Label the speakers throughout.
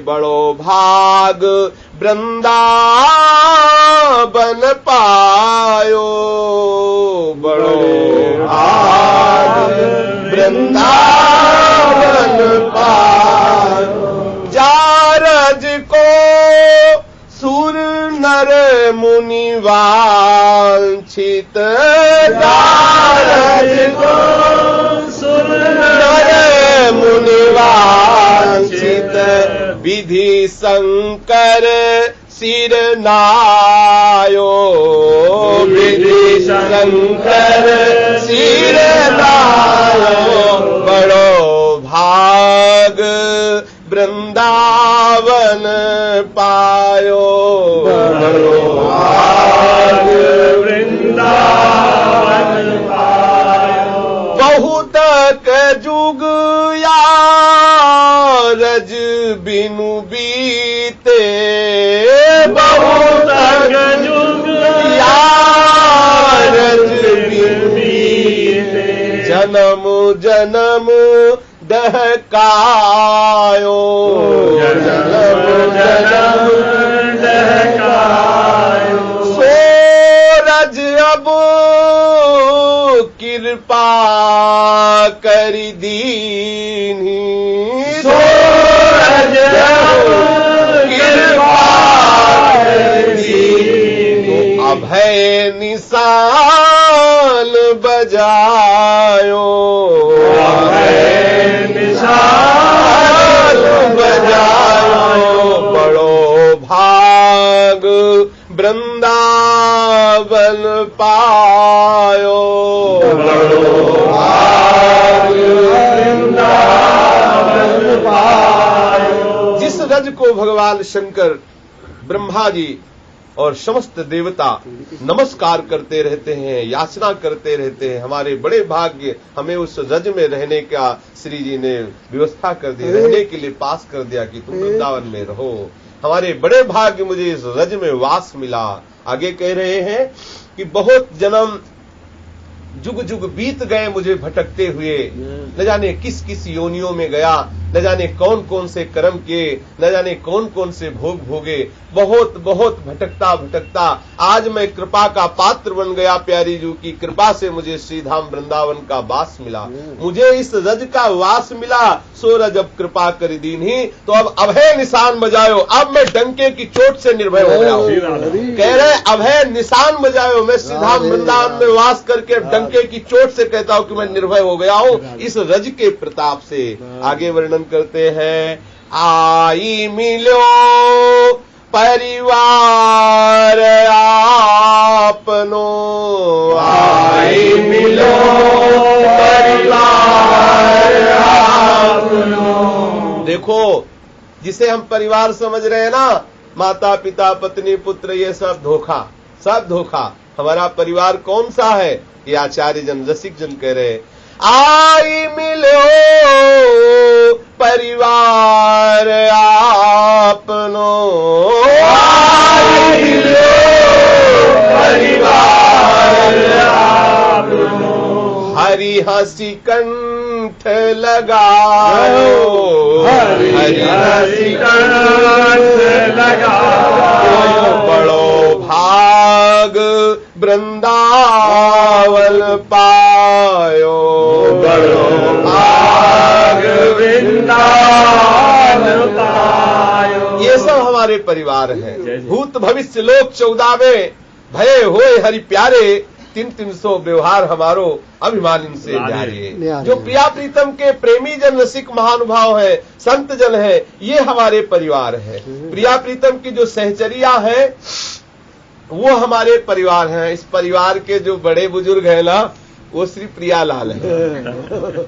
Speaker 1: बड़ो भाग वृंदावन पायो, बड़ो भाग वृंदावन पायो। जारज को सुर नर मुनि वांछित, जारज को सुर नर मुनि वांछित। विधि शंकर सिर नायो, विधि शंकर सिर नायो। बड़ो भाग वृंदावन पायो, बड़ो भाग वृंदावन पायो। बहुत जुग रज बिनु बीते, बहुत जुग रज बिनु बीते। जन्म जन्म दहकायो, जन्म जन्म दहकायो। सूरज अब कृपा करि दीन्ही, सूरज कृपा करि दीन्ही। अभय निशान बजायो, अभय निशान बजायो। बड़ो भाग वृंदावन पायो, बड़ो भाग वृंदावन पायो। जिस रज को भगवान शंकर, ब्रह्मा जी और समस्त देवता नमस्कार करते रहते हैं, याचना करते रहते हैं, हमारे बड़े भाग्य हमें उस रज में रहने का श्री जी ने व्यवस्था कर दी, रहने के लिए पास कर दिया कि तुम वृंदावन में रहो। हमारे बड़े भाग्य मुझे इस रज में वास मिला। आगे कह रहे हैं कि बहुत जन्म जुग जुग बीत गए मुझे भटकते हुए, न जाने किस किस योनियों में गया, न जाने कौन कौन से कर्म किए, न जाने कौन कौन से भोग भोगे। बहुत बहुत भटकता भटकता आज मैं कृपा का पात्र बन गया। प्यारी जी की कृपा से मुझे श्रीधाम वृंदावन का वास मिला, मुझे इस रज का वास मिला। सो रज अब कृपा कर दीन्ही, तो अब अभय निशान बजायो। अब मैं डंके की चोट से निर्भय हो गया हूँ। कह रहे अभय निशान बजायो, मैं श्रीधाम वृंदावन में वास करके डंके की चोट से कहता हूँ कि मैं निर्भय हो गया हूँ इस रज के प्रताप से। आगे वर्णन करते हैं, आई मिलो परिवार आपनो, आई मिलो परिवार आपनो। देखो, जिसे हम परिवार समझ रहे हैं ना, माता पिता पत्नी पुत्र, ये सब धोखा, सब धोखा। हमारा परिवार कौन सा है? ये आचार्य जन, रसिक जन कह रहे, आई मिलो परिवार आपनो, आई मिलो परिवार आपनो। हरि हंसी कंठ लगाओ, हरि हंसी कंठ लगाओ। बड़ो भाग वृंदावन पायो, बड़ो भाग वृंदावन पायो। ये सब हमारे परिवार हैं। भूत भविष्य लोक 14वें भय होए हरि प्यारे, 300 व्यवहार हमारो अभिमान से न्यारे। जो प्रिया प्रीतम के प्रेमी जन, रसिक महानुभाव है, संत जन है, ये हमारे परिवार है। प्रिया प्रीतम की जो सहचरिया है वो हमारे परिवार हैं। इस परिवार के जो बड़े बुजुर्ग हैं ना, वो श्री प्रियालाल है।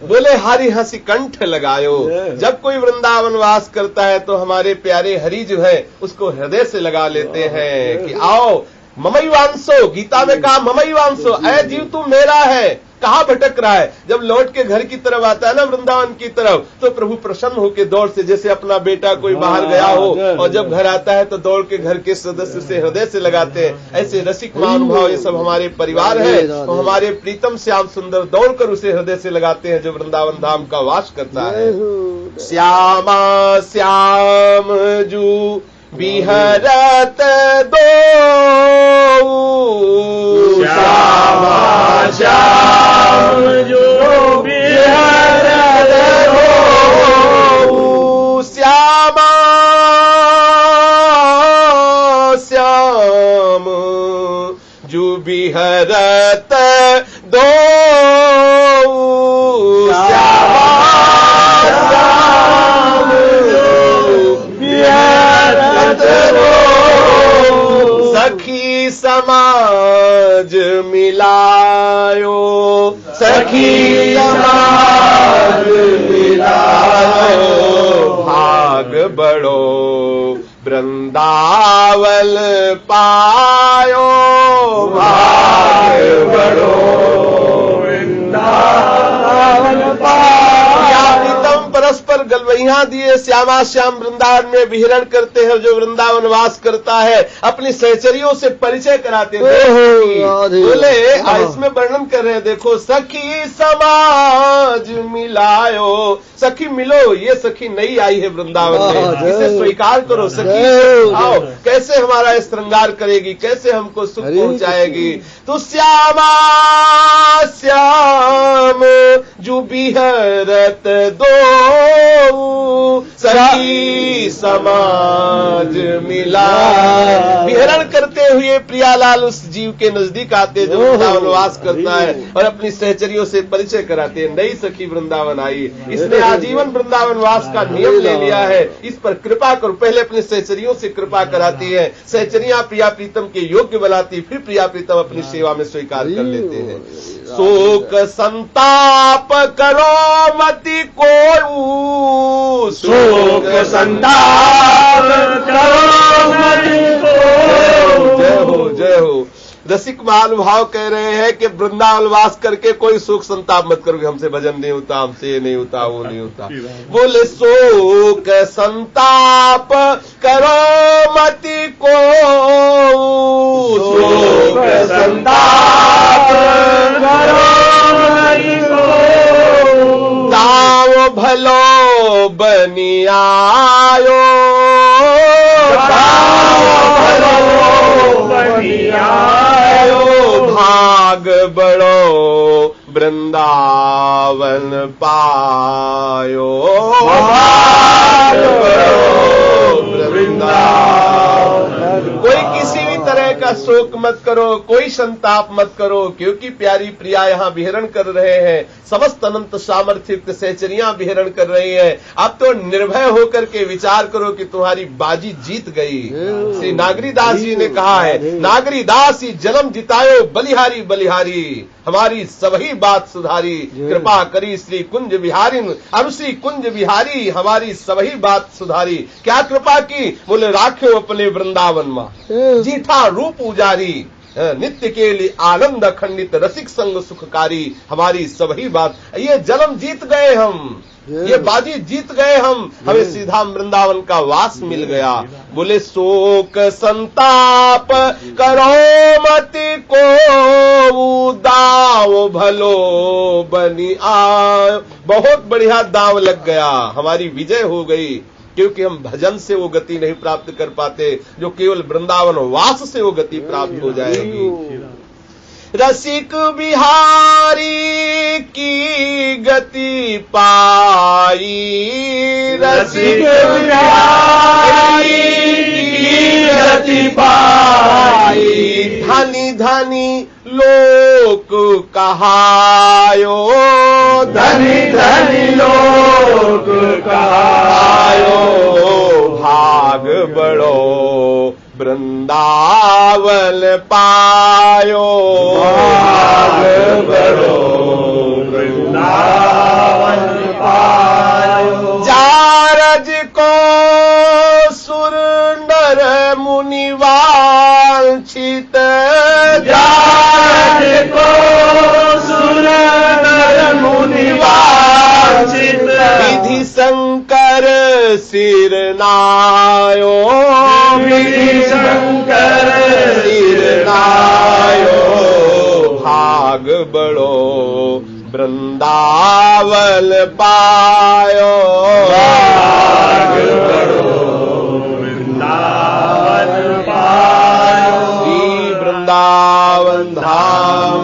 Speaker 1: बोले हरि हंसी कंठ लगायो। जब कोई वृंदावन वास करता है तो हमारे प्यारे हरि जो है उसको हृदय से लगा लेते हैं कि आओ ममई वांसो। गीता में कहा ममई वांसो, ऐ जीव तू मेरा है, कहाँ भटक रहा है। जब लौट के घर की तरफ आता है ना, वृंदावन की तरफ, तो प्रभु प्रसन्न होकर दौड़ से, जैसे अपना बेटा कोई बाहर गया हो और जब घर आता है तो दौड़ के घर के सदस्य से हृदय से लगाते हैं। ऐसे रसिक महानुभाव ये सब हमारे परिवार है, तो हमारे प्रीतम श्याम सुंदर दौड़कर उसे हृदय से लगाते हैं जो वृंदावन धाम का वास करता है। श्यामा श्याम जू बिहरत दो,
Speaker 2: श्यामा श्याम जो बिहरत
Speaker 1: दो, श्यामा श्याम जो बिहरत दो, श्यामा श्याम जो बिहरत दो, सखी समाज मिलायो, सखी समाज मिलायो, भाग बड़ो वृंदावन पायो, भाग बड़ो वृंदावन पायो। प्रीतम परस्पर गलवैया दिए श्यामा श्याम वृंदावन में विहरण करते हैं। जो वृंदावन वास करता है अपनी सहचरियों से परिचय कराते हैं। बोले इसमें वर्णन कर रहे हैं, देखो सखी समाज मिलायो, सखी मिलो, ये सखी नई आई है वृंदावन में, इसे स्वीकार करो। सखी आओ, कैसे हमारा श्रृंगार करेगी, कैसे हमको सुख पहुंचाएगी। तो श्यामा श्याम जो बिहरत दो, सखी समाज मिला। विहरण करते हुए प्रियालाल उस जीव के नजदीक आते जो वृंदावन वास करता है और अपनी सहचरियों से परिचय कराते हैं। नई सखी वृंदावन आई, इसने आजीवन वृंदावन वास का नियम ले लिया है, इस पर कृपा करो। पहले अपनी सहचरियों से कृपा कराती है, सहचरियां प्रिया प्रीतम के योग्य बनाती, फिर प्रिया प्रीतम अपनी सेवा में स्वीकार कर लेते हैं। शोक संताप करो मति को,
Speaker 2: शोक संताप करो मति को।
Speaker 1: जय हो जय हो। रसिक महानुभाव कह रहे हैं कि वृंदावन वास करके कोई शोक संताप मत करोगे, हमसे भजन नहीं होता, हमसे ये नहीं होता, वो नहीं होता। बोले शोक संताप करो मति को,
Speaker 2: शोक संताप करो मति को।
Speaker 1: दाव भलो बनी आयो, भाग बड़ो वृंदावन पायो, भाग बड़ो वृंदावन। कोई किसी भी तरह का शोक मत करो, कोई संताप मत करो, क्योंकि प्यारी प्रिया यहाँ विहरण कर रहे हैं। समस्त अनंत सामर्थ्य सहचरियां विहरण कर रही है। अब तो निर्भय होकर के विचार करो कि तुम्हारी बाजी जीत गई। श्री नागरीदास जी ने कहा है, नागरीदास ही जन्म जितायो बलिहारी बलिहारी, हमारी सबही बात सुधारी, कृपा करी श्री कुंज बिहारी, अब श्री कुंज बिहारी हमारी सबही बात सुधारी। क्या कृपा की? बोले राख्यो अपने वृंदावन मां, जीठा रूप उजारी, नित्य के लिए आनंद खंडित रसिक संग सुखकारी, हमारी सबही बात। ये जन्म जीत गए हम, ये बाजी जीत गए हम, हमें सीधा वृंदावन का वास मिल गया। बोले शोक संताप करो मति को, दाव भलो बनी आयो। बहुत बढ़िया दाव लग गया, हमारी विजय हो गई, क्योंकि हम भजन से वो गति नहीं प्राप्त कर पाते जो केवल वृंदावन वास से वो गति प्राप्त हो जाएगी। रसिक बिहारी की गति पाई, रसिक बिहारी की गति पाई, धनी धनी लोक कहायो, धनी धनी लोक कहायो, भाग बड़ो वृंदावन पायो, भाग बड़ो वृंदावन पायो। जारज को सुर नर मुनि वांछित, जारज को सुर
Speaker 2: वांछित
Speaker 1: विधि शंकर सिर नायो,
Speaker 2: विधि शंकर
Speaker 1: सिर नायो, भाग बड़ो वृंदावन पायो,
Speaker 2: भाग बड़ो वृंदावन पायो।
Speaker 1: श्री वृंदावन धाम